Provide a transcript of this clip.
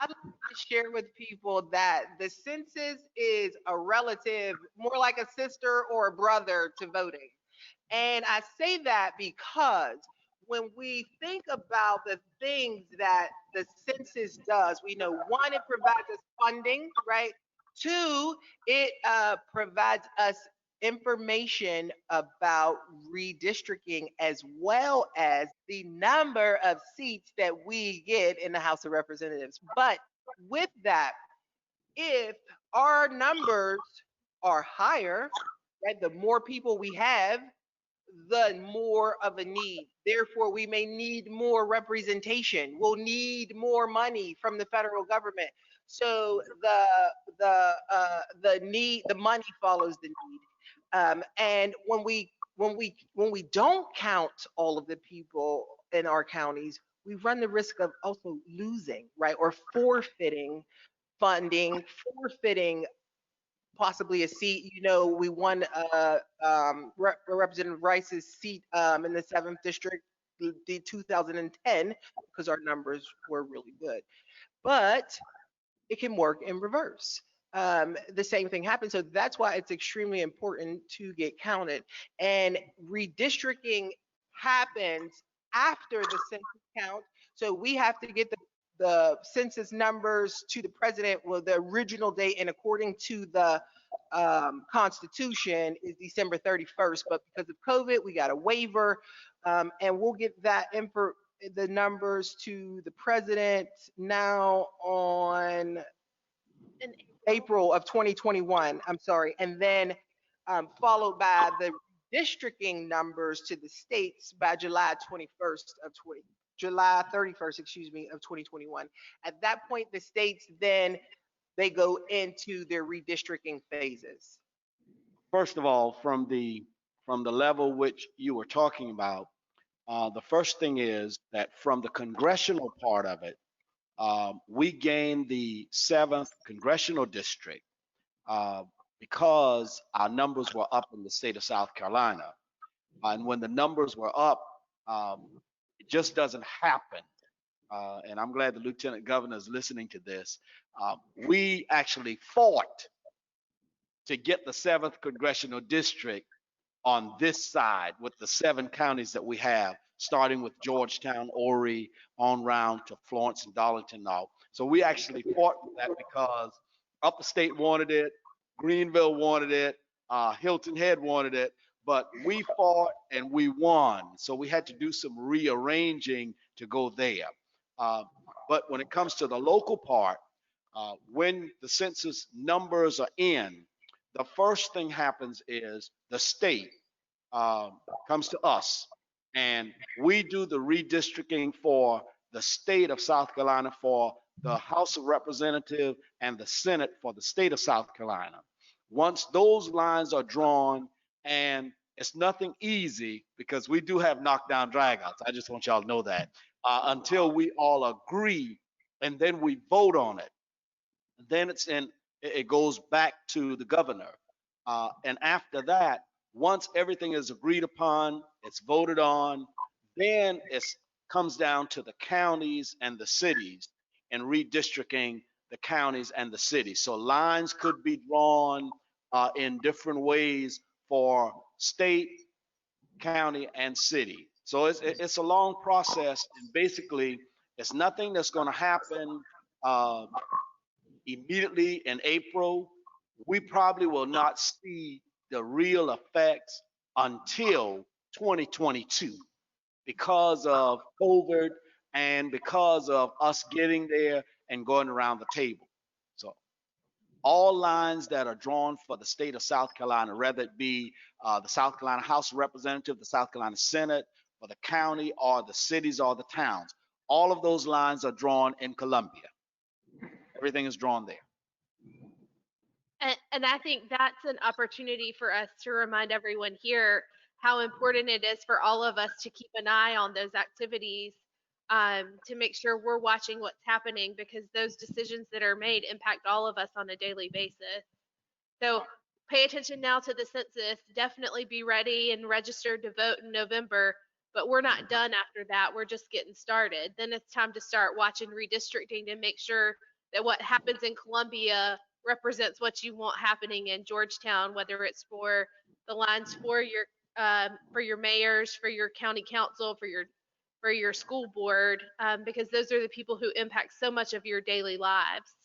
I'd like to share with people that the census is a relative, more like a sister or a brother to voting. And I say that because when we think about the things that the census does, we know one, it provides us funding, right? Two, it provides us information about redistricting as well as the number of seats that we get in the House of Representatives. But with that, if our numbers are higher, right, the more people we have, the more of a need. Therefore, we may need more representation. We'll need more money from the federal government. So the need, the money follows the need. And when we don't count all of the people in our counties, we run the risk of also losing, right, or forfeiting funding, forfeiting possibly a seat. You know, we won Representative Rice's seat in the 7th district, the 2010, because our numbers were really good. But it can work in reverse. The same thing happens. So that's why it's extremely important to get counted. And redistricting happens after the census count. So we have to get the census numbers to the president. Well, the original date, and according to the Constitution, is December 31st. But because of COVID, we got a waiver, and we'll get that info, the numbers to the president now on in April of 2021. I'm sorry, and then followed by the districting numbers to the states by July 31st, excuse me, of 2021. At that point, the states then they go into their redistricting phases. First of all, from the level which you were talking about, the first thing is that from the congressional part of it, we gained the 7th congressional district uh, because our numbers were up in the state of South Carolina. And when the numbers were up, um, it just doesn't happen. And I'm glad the lieutenant governor is listening to this. We actually fought to get the 7th congressional district on this side with the 7 counties that we have, starting with Georgetown, Horry, on round to Florence and Darlington now. So we actually fought for that because Upper State wanted it, Greenville wanted it, Hilton Head wanted it, but we fought and we won. So we had to do some rearranging to go there. Uh, but when it comes to the local part, when the census numbers are in, the first thing happens is the state comes to us and we do the redistricting for the state of South Carolina, for the House of Representatives and the Senate for the state of South Carolina. Once those lines are drawn, and it's nothing easy because we do have knockdown dragouts. I just want y'all to know that until we all agree and then we vote on it. Then it goes back to the governor. And after that, once everything is agreed upon, it's voted on, then it comes down to the counties and the cities and redistricting the counties and the cities. So lines could be drawn in different ways for state, county, and city. So it's a long process, and basically, it's nothing that's going to happen uh, immediately in April. We probably will not see the real effects until 2022 because of COVID and because of us getting there and going around the table. So all lines that are drawn for the state of South Carolina, whether it be the South Carolina House of Representatives, the South Carolina Senate, or the county, or the cities, or the towns, all of those lines are drawn in Columbia. Everything is drawn there. And I think that's an opportunity for us to remind everyone here how important it is for all of us to keep an eye on those activities, to make sure we're watching what's happening, because those decisions that are made impact all of us on a daily basis. So pay attention now to the census. Definitely be ready and registered to vote in November. but we're not done after that. We're just getting started. Then it's time to start watching redistricting to make sure that what happens in Columbia represents what you want happening in Georgetown, whether it's for the lines for your mayors, for your county council, for your school board, because those are the people who impact so much of your daily lives.